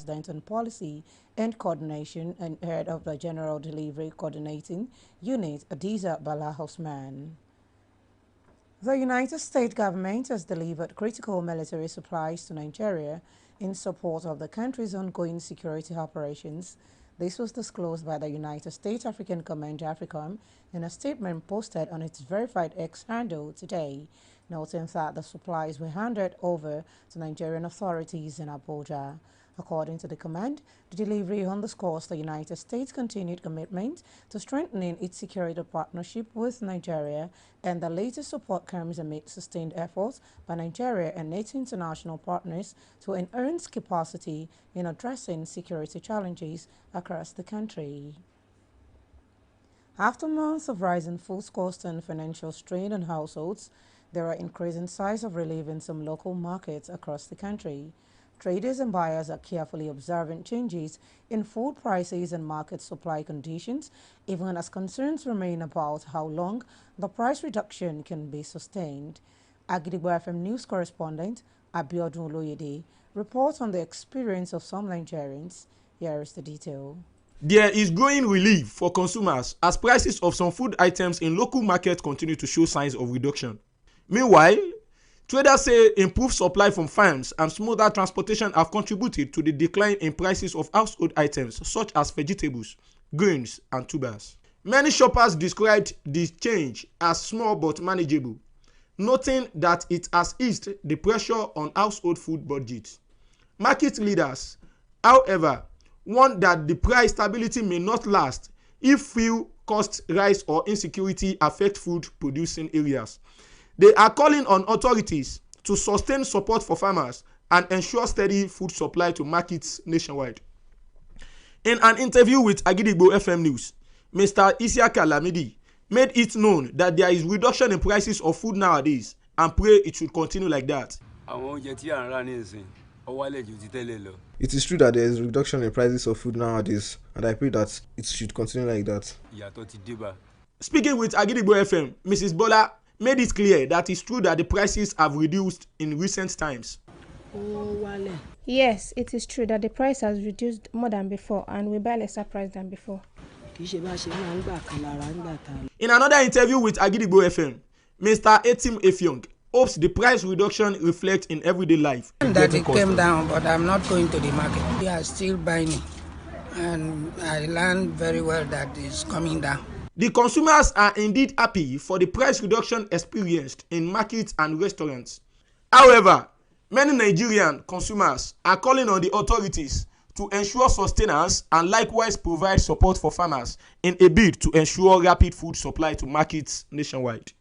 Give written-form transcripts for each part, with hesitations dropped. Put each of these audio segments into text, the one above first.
President on Policy and Coordination and head of the General Delivery Coordinating Unit, Adiza Bala Hosman. The United States government has delivered critical military supplies to Nigeria in support of the country's ongoing security operations. This was disclosed by the United States African Command AFRICOM in a statement posted on its verified X handle today, noting that the supplies were handed over to Nigerian authorities in Abuja. According to the command, the delivery underscores the United States' continued commitment to strengthening its security partnership with Nigeria, and the latest support comes amid sustained efforts by Nigeria and its international partners to enhance capacity in addressing security challenges across the country. After months of rising food costs and financial strain on households, there are increasing signs of relief in some local markets across the country. Traders and buyers are carefully observing changes in food prices and market supply conditions, even as concerns remain about how long the price reduction can be sustained. Agidigbo FM News correspondent Abiodun Oloyede reports on the experience of some Nigerians. Here is the detail. There is growing relief for consumers as prices of some food items in local markets continue to show signs of reduction. Meanwhile, traders say improved supply from farms and smoother transportation have contributed to the decline in prices of household items such as vegetables, grains, and tubers. Many shoppers described this change as small but manageable, noting that it has eased the pressure on household food budgets. Market leaders, however, warn that the price stability may not last if fuel cost rise or insecurity affect food producing areas. They are calling on authorities to sustain support for farmers and ensure steady food supply to markets nationwide. In an interview with Agidigbo FM News, Mr. Olamide made it known that there is reduction in prices of food nowadays and pray it should continue like that. It is true that there is a reduction in prices of food nowadays, and I pray that it should continue like that. Speaking with Agidigbo FM, Mrs. Bola made it clear that it's true that the prices have reduced in recent times. Yes, it is true that the price has reduced more than before, and we buy lesser price than before. In another interview with Agidigbo FM, Mr. Etim Efyong hopes the price reduction reflects in everyday life. That it came down, but I'm not going to the market. We are still buying it, and I learned very well that it's coming down. The consumers are indeed happy for the price reduction experienced in markets and restaurants. However, many Nigerian consumers are calling on the authorities to ensure sustenance and likewise provide support for farmers in a bid to ensure rapid food supply to markets nationwide.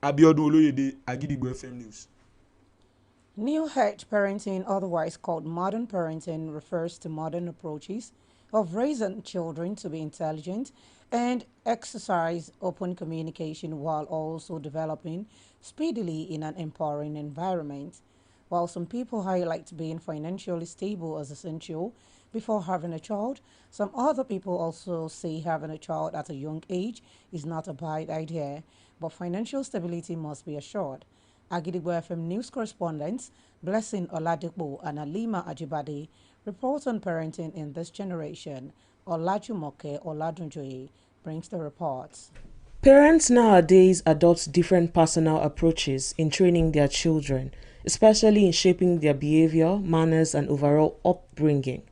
Abiodun Oloyede, Agidigbo FM News. New age parenting, otherwise called modern parenting, refers to modern approaches of raising children to be intelligent and exercise open communication while also developing speedily in an empowering environment. While some people highlight being financially stable as essential before having a child, some other people also say having a child at a young age is not a bad idea, but financial stability must be assured. Agidigbo FM News correspondents Blessing Oladipo and Alima Ajibade report on parenting in this generation. Olajumoke Oladunjoye brings the reports. Parents nowadays adopt different personal approaches in training their children, especially in shaping their behavior, manners, and overall upbringing.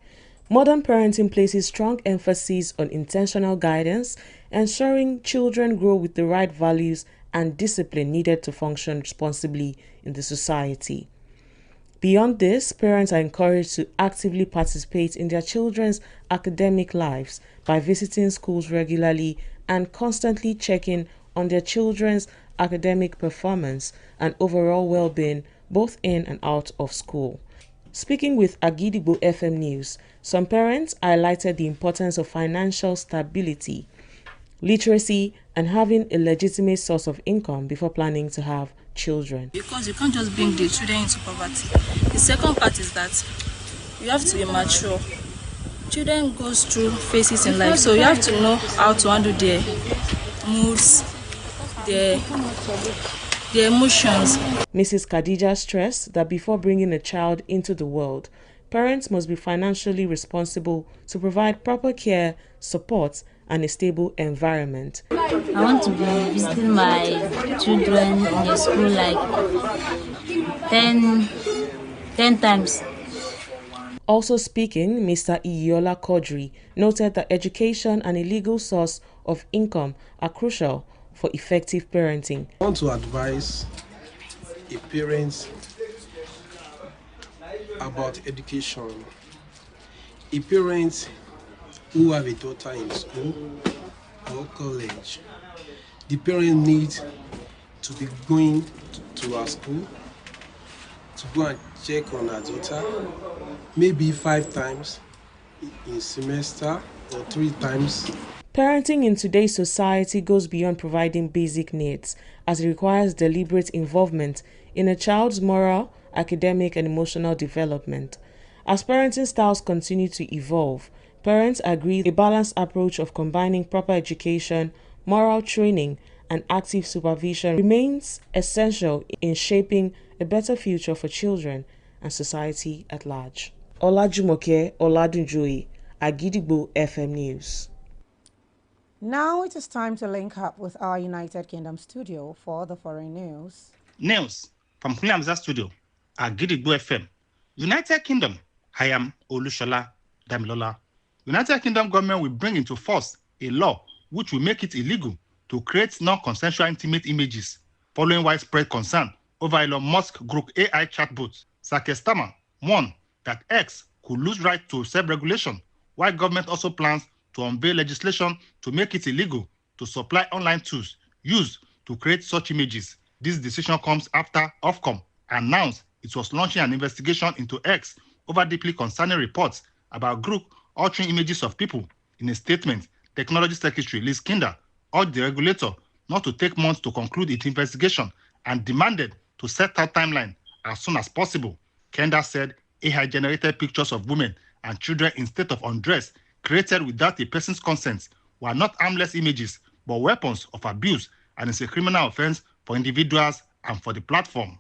Modern parenting places strong emphasis on intentional guidance, ensuring children grow with the right values and discipline needed to function responsibly in the society. Beyond this, parents are encouraged to actively participate in their children's academic lives by visiting schools regularly and constantly checking on their children's academic performance and overall well-being both in and out of school. Speaking with Agidigbo FM News, some parents highlighted the importance of financial stability, literacy, and having a legitimate source of income before planning to have children. Because you can't just bring the children into poverty. The second part is that you have to be mature. Children go through phases in life, so you have to know how to handle their moods, their emotions. Mrs. Khadija stressed that before bringing a child into the world, parents must be financially responsible to provide proper care, support, and a stable environment. I want to be visiting my children in a school like 10 times. Also speaking, Mr. Iyiola Quadri noted that education and a legal source of income are crucial for effective parenting. I want to advise a parent about education. A parent who have a daughter in school or college, the parent needs to be going to her school to go and check on her daughter, maybe 5 times in semester or 3 times. Parenting in today's society goes beyond providing basic needs, as it requires deliberate involvement in a child's moral, academic, and emotional development. As parenting styles continue to evolve, parents agree a balanced approach of combining proper education, moral training, and active supervision remains essential in shaping a better future for children and society at large. Olajumoke Oladunjoyi, Agidigbo FM News. Now it is time to link up with our United Kingdom studio for the foreign news. News from Hulamza Studio, Agidigbo FM. United Kingdom, I am Olushola Damilola. United Kingdom government will bring into force a law which will make it illegal to create non-consensual intimate images following widespread concern over Elon Musk group AI chatbot. Sake Starmer warned that X could lose right to self-regulation, while government also plans to unveil legislation to make it illegal to supply online tools used to create such images. This decision comes after Ofcom announced it was launching an investigation into X over deeply concerning reports about group altering images of people. In a statement, Technology Secretary Liz Kinder urged the regulator not to take months to conclude its investigation and demanded to set out timeline as soon as possible. Kinder said AI-generated pictures of women and children in state of undress created without a person's consent were not harmless images, but weapons of abuse, and is a criminal offense for individuals and for the platform.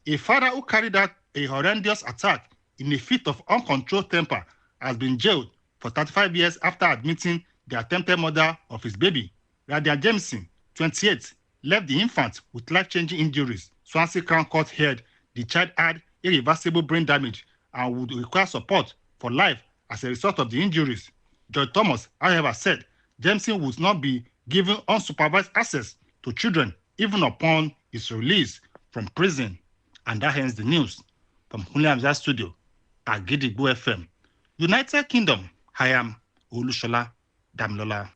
A father who carried out a horrendous attack in a fit of uncontrolled temper has been jailed for 35 years after admitting the attempted murder of his baby. Radia Jameson, 28, left the infant with life-changing injuries. Swansea Crown Court heard the child had irreversible brain damage and would require support for life as a result of the injuries. Judge Thomas, however, said Jameson would not be given unsupervised access to children even upon his release from prison. And that ends the news. From Hulamza Studio, Agidigbo FM. United Kingdom, I am Olushola Damilola.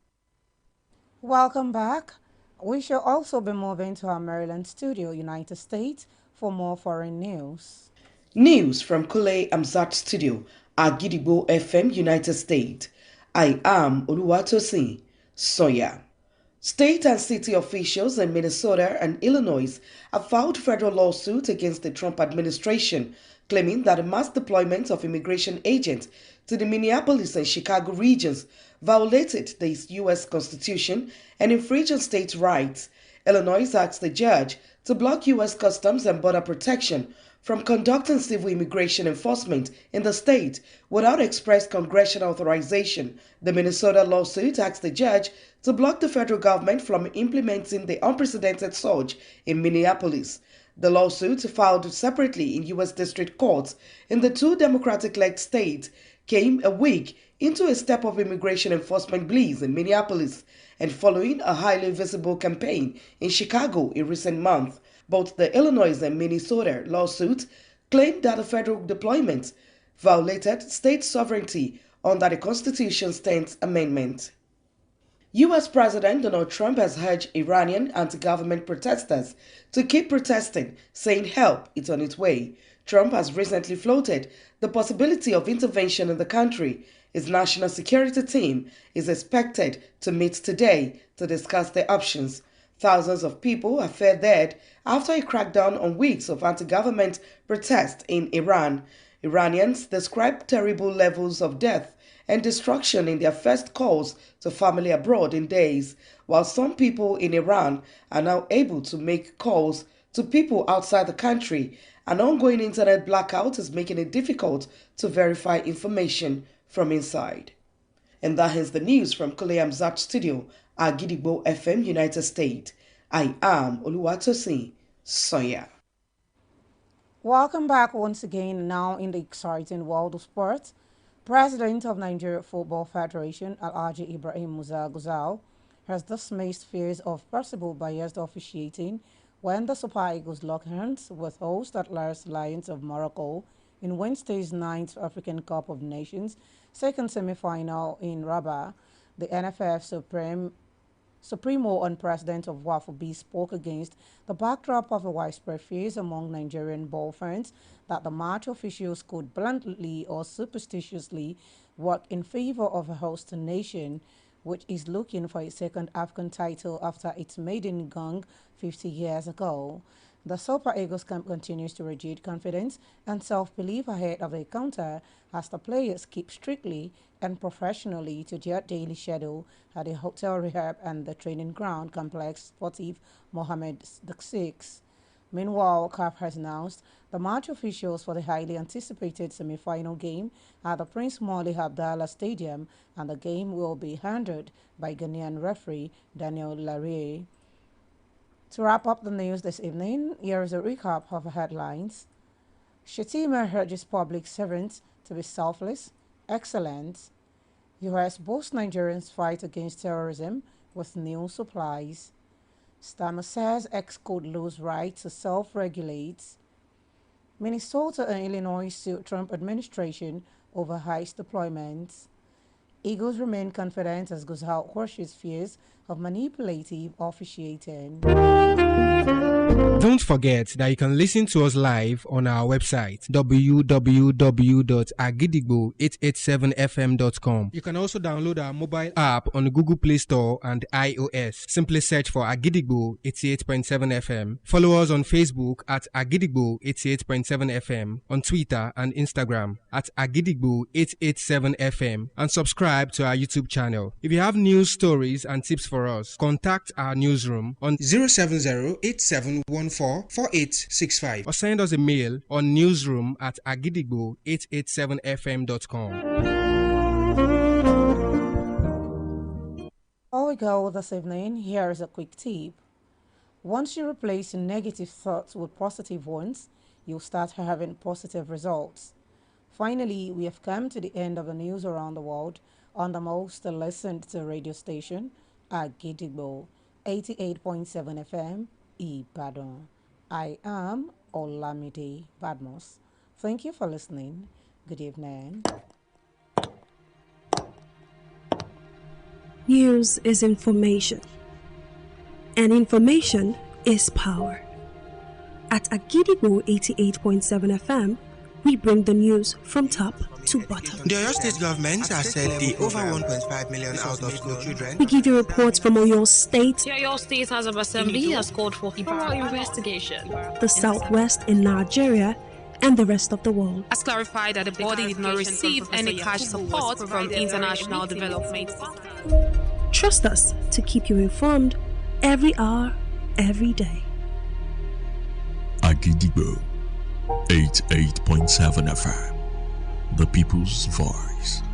Welcome back. We shall also be moving to our Maryland studio, United States, for more foreign news. News from Kule Amzat Studio, Agidigbo FM, United States. I am Oluwatosin Soya. State and city officials in Minnesota and Illinois have filed federal lawsuits against the Trump administration, claiming that the mass deployment of immigration agents to the Minneapolis and Chicago regions violated the U.S. Constitution and infringed on state rights. Illinois asked the judge to block U.S. Customs and Border Protection from conducting civil immigration enforcement in the state without express congressional authorization. The Minnesota lawsuit asked the judge to block the federal government from implementing the unprecedented surge in Minneapolis. The lawsuit, filed separately in U.S. district courts in the two Democratic-led states, came a week into a step of immigration enforcement bleeds in Minneapolis and following a highly visible campaign in Chicago in recent months. Both the Illinois and Minnesota lawsuits claimed that the federal deployment violated state sovereignty under the Constitution's 10th Amendment. U.S. President Donald Trump has urged Iranian anti-government protesters to keep protesting, saying help is on its way. Trump has recently floated the possibility of intervention in the country. His national security team is expected to meet today to discuss the options. Thousands of people have fell dead after a crackdown on weeks of anti-government protests in Iran. Iranians describe terrible levels of death and destruction in their first calls to family abroad in days, while some people in Iran are now able to make calls to people outside the country An ongoing internet blackout is making it difficult to verify information from inside. And that is the news from Kule Amzat Studio, Agidigbo FM, United States. I am Oluwatosin Soya. Welcome back once again. Now in the exciting world of sports, President of Nigeria Football Federation, Alhaji Ibrahim Musa Gusau, has dismissed fears of possible biased officiating when the Super Eagles lock hands with host Atlas Lions of Morocco in Wednesday's 9th African Cup of Nations second semi-final in Rabat. The NFF Supremo and President of WAFB spoke against the backdrop of a widespread fears among Nigerian ball fans that the match officials could bluntly or superstitiously work in favor of a host nation, which is looking for its second African title after its maiden gang 50 years ago. The Super Eagles camp continues to radiate confidence and self-belief ahead of the encounter as the players keep strictly and professionally to their daily schedule at the hotel rehab and the training ground complex Sportif Mohammed VI. Meanwhile, CAF has announced the match officials for the highly anticipated semi-final game at the Prince Moulay Abdallah Stadium, and the game will be handled by Ghanaian referee Daniel Larrier. To wrap up the news this evening, here is a recap of the headlines. Shettima urges public servants to be selfless, excellent. U.S. boasts Nigerians fight against terrorism with new supplies. Stammer says X could lose right to self-regulate. Minnesota and Illinois sue Trump administration over ICE deployments. Eagles remain confident as Gusau quashes fears of manipulative officiating. Don't forget that you can listen to us live on our website www.agidigbo887fm.com. You can also download our mobile app on the Google Play Store and iOS. Simply search for Agidigbo 88.7 FM. Follow us on Facebook at Agidigbo 88.7 FM, on Twitter and Instagram at Agidigbo 887 FM, and subscribe to our YouTube channel. If you have news stories and tips for us, contact our newsroom on 070-8714-4865 or send us a mail on newsroom@agidigbo887fm.com. Before we go this evening, here is a quick tip. Once you replace negative thoughts with positive ones, you'll start having positive results. Finally, we have come to the end of the news around the world on the most listened to radio station, Agidigbo 88.7 FM, Ibadan. I am Olamide Badmus. Thank you for listening. Good evening. News is information, and information is power. At Agidigbo 88.7 FM, we bring the news from top to bottom. The Oyo State government has said the over 1.5 million out-of-school children. We give you reports from Oyo State. The Oyo State House of Assembly has called for thorough investigation. The Southwest in Nigeria and the rest of the world. Has clarified that the body did not receive any cash support from international development. Trust us to keep you informed every hour, every day. Agidigbo 88.7 FM, the people's voice.